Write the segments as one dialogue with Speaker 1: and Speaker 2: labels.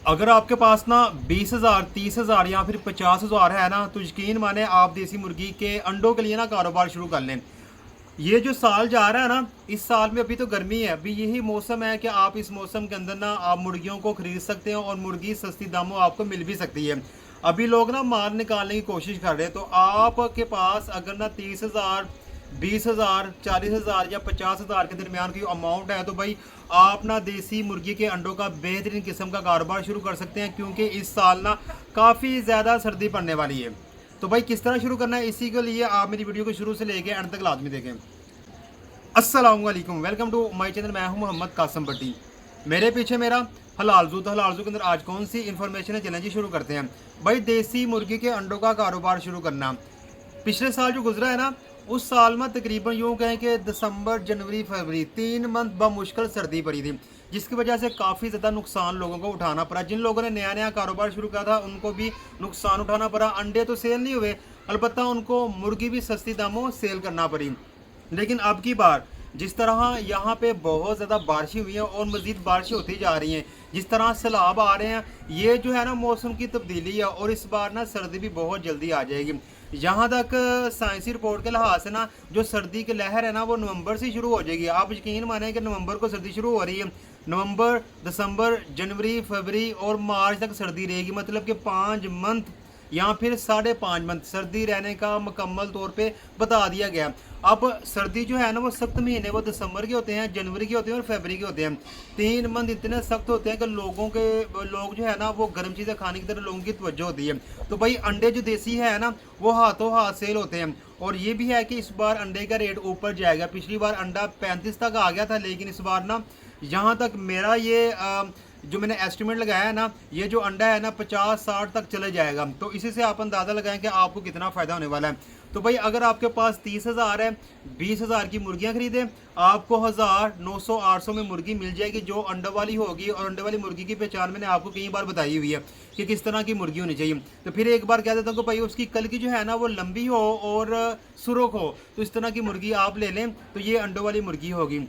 Speaker 1: अगर आपके पास ना 20,000 30,000 या फिर 50,000 है ना, तो यकीन माने आप देसी मुर्गी के अंडों के लिए ना कारोबार शुरू कर लें। ये जो साल जा रहा है ना, इस साल में अभी तो गर्मी है, अभी यही मौसम है कि आप इस मौसम के अंदर ना आप मुर्गियों को खरीद सकते हैं और मुर्गी सस्ती दामों आपको मिल भी सकती है। अभी लोग ना माल निकालने की कोशिश कर रहे हैं, तो आपके पास अगर ना 30,000 20,000 40,000 या 50,000 के दरमियान की अमाउंट है, तो भाई आप ना देसी मुर्गी के अंडों का बेहतरीन किस्म का कारोबार शुरू कर सकते हैं, क्योंकि इस साल ना काफ़ी ज़्यादा सर्दी पड़ने वाली है। तो भाई किस तरह शुरू करना है, इसी के लिए आप मेरी वीडियो को शुरू से लेके एंड तक लाजमी देखें। अस्सलाम वालेकुम, वेलकम टू माय चैनल। मैं हूं मोहम्मद कासम भट्टी। मेरे पीछे मेरा हलाल जू, तो हलाल जू के अंदर आज कौन सी इन्फॉर्मेशन है, चैलेंज शुरू करते हैं। भाई देसी मुर्गी के अंडों का कारोबार शुरू करना। पिछले साल जो गुजरा है ना, उस साल में तकरीबन यूँ कहें कि दिसंबर जनवरी फरवरी 3 मंथ बमुश्किल सर्दी पड़ी थी, जिसकी वजह से काफ़ी ज़्यादा नुकसान लोगों को उठाना पड़ा। जिन लोगों ने नया नया कारोबार शुरू किया था उनको भी नुकसान उठाना पड़ा। अंडे तो सेल नहीं हुए, अलबत्ता उनको मुर्गी भी सस्ती दामों सेल करना पड़ी। लेकिन अब की बार जिस तरह यहाँ पे बहुत ज़्यादा बारिशें हुई हैं और मज़ीद बारिशें होती जा रही हैं, जिस तरह सैलाब आ रहे हैं, ये जो है ना मौसम की तब्दीली है और इस बार ना सर्दी भी बहुत जल्दी आ जाएगी। जहाँ तक साइंसी रिपोर्ट के लिहाज से ना, जो सर्दी की लहर है ना वो नवंबर से शुरू हो जाएगी। आप यकीन माने कि नवंबर को सर्दी शुरू हो रही है। नवंबर, दिसंबर, जनवरी, फरवरी और मार्च तक सर्दी रहेगी, मतलब कि 5 मंथ या फिर 5.5 मंथ सर्दी रहने का मुकम्मल तौर पे बता दिया गया। अब सर्दी जो है ना वो सख्त महीने वो दिसंबर के होते हैं, जनवरी के होते हैं और फरवरी के होते हैं। 3 मंथ इतने सख्त होते हैं कि लोग जो है ना वो गर्म चीज़ें खाने की तरफ लोगों की तवज्जो होती है। तो भाई अंडे जो देसी है ना वो हाथों हाथ सेल होते हैं। और ये भी है कि इस बार अंडे का रेट ऊपर जाएगा। पिछली बार अंडा 35 तक आ गया था, लेकिन इस बार ना यहाँ तक मेरा ये जो मैंने एस्टिमेट लगाया है ना, ये जो अंडा है ना 50-60 तक चले जाएगा। तो इसी से आप अंदाज़ा लगाएं कि आपको कितना फ़ायदा होने वाला है। तो भाई अगर आपके पास 30,000 है, 20,000 की मुर्गियाँ खरीदें, आपको 1000 900 800 में मुर्गी मिल जाएगी जो अंडे वाली होगी। और अंडे वाली मुर्गी की पहचान मैंने आपको कई बार बताई हुई है कि किस तरह की मुर्गी होनी चाहिए। तो फिर एक बार कह देता हूँ कि भाई उसकी कल की जो है ना वो लंबी हो और सुरख हो, तो इस तरह की मुर्गी आप ले लें, तो ये अंडों वाली मुर्गी होगी।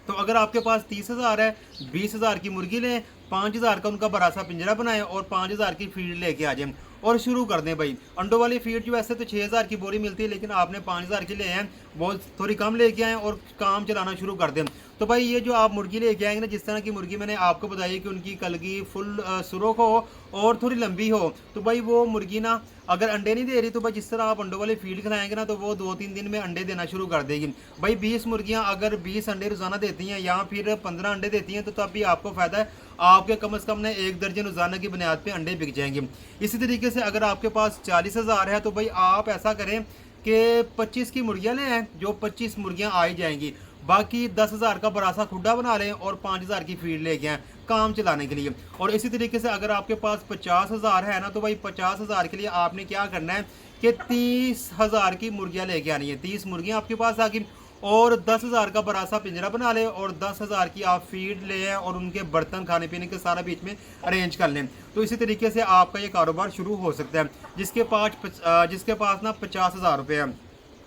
Speaker 1: तो अगर आपके पास 30,000 है, 20,000 की मुर्गी लें, 5,000 का उनका बड़ा सा पिंजरा बनाएं और 5,000 की फीड लेके आ जाएं और शुरू कर दें। भाई अंडों वाली फीड जो वैसे तो 6,000 की बोरी मिलती है, लेकिन आपने 5,000 की ले हैं, बहुत थोड़ी कम लेके आएँ और काम चलाना शुरू कर दें। तो भाई ये जो आप मुर्गी लेके आएंगे ना, जिस तरह की मुर्गी मैंने आपको बताई कि उनकी कलगी फुल सुरख हो और थोड़ी लंबी हो, तो भाई वो मुर्गी ना अगर अंडे नहीं दे रही, तो भाई जिस तरह आप अंडों वाली फीड खिलाएंगे ना, तो वो 2-3 दिन में अंडे देना शुरू कर देगी। भाई 20 मुर्गियां अगर 20 अंडे रोजाना देती हैं या फिर 15 अंडे देती हैं, तो तब भी आपको फायदा है। आपके कम से कम ने 1 दर्जन रोजाना की बुनियाद पे अंडे बिक जाएंगे। इसी तरीके से अगर आपके पास 40,000 है, तो भाई आप ऐसा करें कि 25 की मुर्गियां लें, जो 25 मुर्गियां आ ही जाएंगी। बाकी 10,000 का बड़ा सा खुड्डा बना लें और 5,000 की फीड लेके आएँ काम चलाने के लिए। और इसी तरीके से अगर आपके पास 50,000 है ना, तो भाई 50,000 के लिए आपने क्या करना है कि 30,000 की मुर्गियां लेके आनी है। 30 मुर्गियां आपके पास आ गई और 10,000 का बड़ा सा पिंजरा बना लें और 10,000 की आप फीड लें और उनके बर्तन खाने पीने के सारा बीच में अरेंज कर लें। तो इसी तरीके से आपका ये कारोबार शुरू हो सकता है। जिसके पास ना 50,000 रुपये है।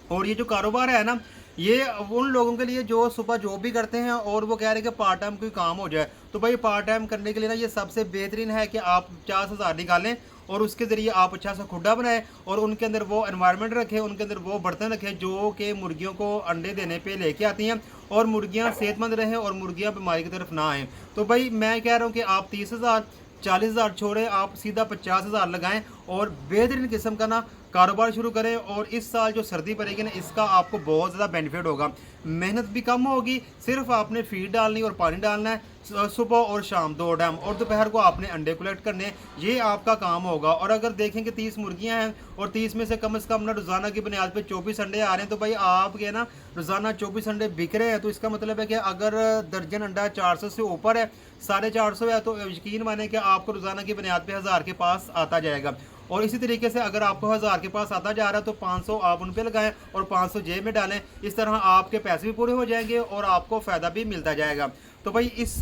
Speaker 1: और ये जो कारोबार है ना, ये उन लोगों के लिए जो सुबह जॉब भी करते हैं और वो कह रहे हैं कि पार्ट टाइम कोई काम हो जाए। तो भाई पार्ट टाइम करने के लिए ना ये सबसे बेहतरीन है कि आप 50,000 निकालें और उसके ज़रिए आप अच्छा सा खुड्डा बनाएं और उनके अंदर वो एनवायरनमेंट रखें, उनके अंदर वो बर्तन रखें जो कि मुर्गियों को अंडे देने पे लेके आती हैं और मुर्गियां सेहतमंद रहें और मुर्गियां बीमारी की तरफ ना आएँ। तो भाई मैं कह रहा हूँ कि आप 30,000 40,000 छोड़े, आप सीधा 50,000 लगाएं और बेहतरीन किस्म का ना कारोबार शुरू करें। और इस साल जो सर्दी पड़ेगी ना, इसका आपको बहुत ज़्यादा बेनिफिट होगा। मेहनत भी कम होगी, सिर्फ आपने फीड डालनी और पानी डालना है सुबह और शाम 2 टाइम, और दोपहर को आपने अंडे कलेक्ट करने, ये आपका काम होगा। और अगर देखें कि 30 मुर्गियां हैं और 30 में से कम ना रोज़ाना की बुनियाद पे 24 अंडे आ रहे हैं, तो भाई आपके ना रोज़ाना 24 अंडे बिक रहे हैं। तो इसका मतलब है कि अगर दर्जन अंडा 400 से ऊपर है, 450 है, तो यकीन माने कि आपको रोज़ाना की बुनियाद पे 1000 के पास आता जाएगा। और इसी तरीके से अगर आपको 1000 के पास आता जा रहा है, तो 500 आप उन पे लगाएं और 500 जेब में डालें। इस तरह आपके पैसे भी पूरे हो जाएंगे और आपको फ़ायदा भी मिलता जाएगा। तो भाई इस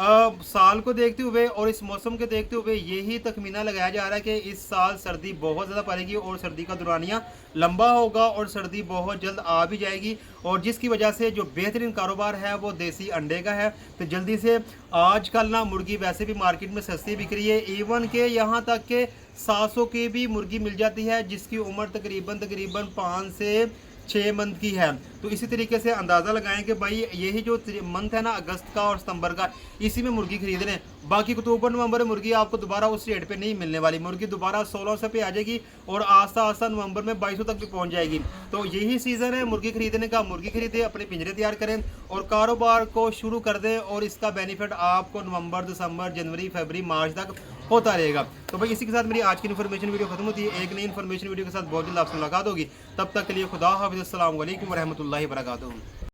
Speaker 1: साल को देखते हुए और इस मौसम के देखते हुए यही तखमीना लगाया जा रहा है कि इस साल सर्दी बहुत ज़्यादा पड़ेगी और सर्दी का दौरानिया लंबा होगा और सर्दी बहुत जल्द आ भी जाएगी, और जिसकी वजह से जो बेहतरीन कारोबार है वो देसी अंडे का है। तो जल्दी से, आजकल ना मुर्गी वैसे भी मार्केट में सस्ती बिक रही है, इवन के यहाँ तक के 700 की भी मुर्गी मिल जाती है जिसकी उम्र तकरीबन 5 से 6 मंथ की है। तो इसी तरीके से अंदाज़ा लगाएं कि भाई यही जो मंथ है ना अगस्त का और सितंबर का, इसी में मुर्गी खरीद लें। बाकी अक्टूबर नवंबर में मुर्गी आपको दोबारा उस रेट पे नहीं मिलने वाली, मुर्गी दोबारा 1600 पे आ जाएगी और आस्ता आस्ता नवंबर में 2200 तक भी पहुंच जाएगी। तो यही सीज़न है मुर्गी खरीदने का, मुर्गी खरीदें, अपने पिंजरे तैयार करें और कारोबार को शुरू कर दें, और इसका बेनिफिट आपको नवंबर, दिसंबर, जनवरी, फरवरी, मार्च तक होता रहेगा। तो भाई इसी के साथ मेरी आज की इन्फॉर्मेशन वीडियो खत्म होती है। एक नई इन्फॉर्मेशन वीडियो के साथ बहुत जल्द आपसे मुलाकात होगी। तब तक के लिए खुदा हाफिज़, अस्सलाम वालेकुम रहमतुल्लाहि व बरकातुहू।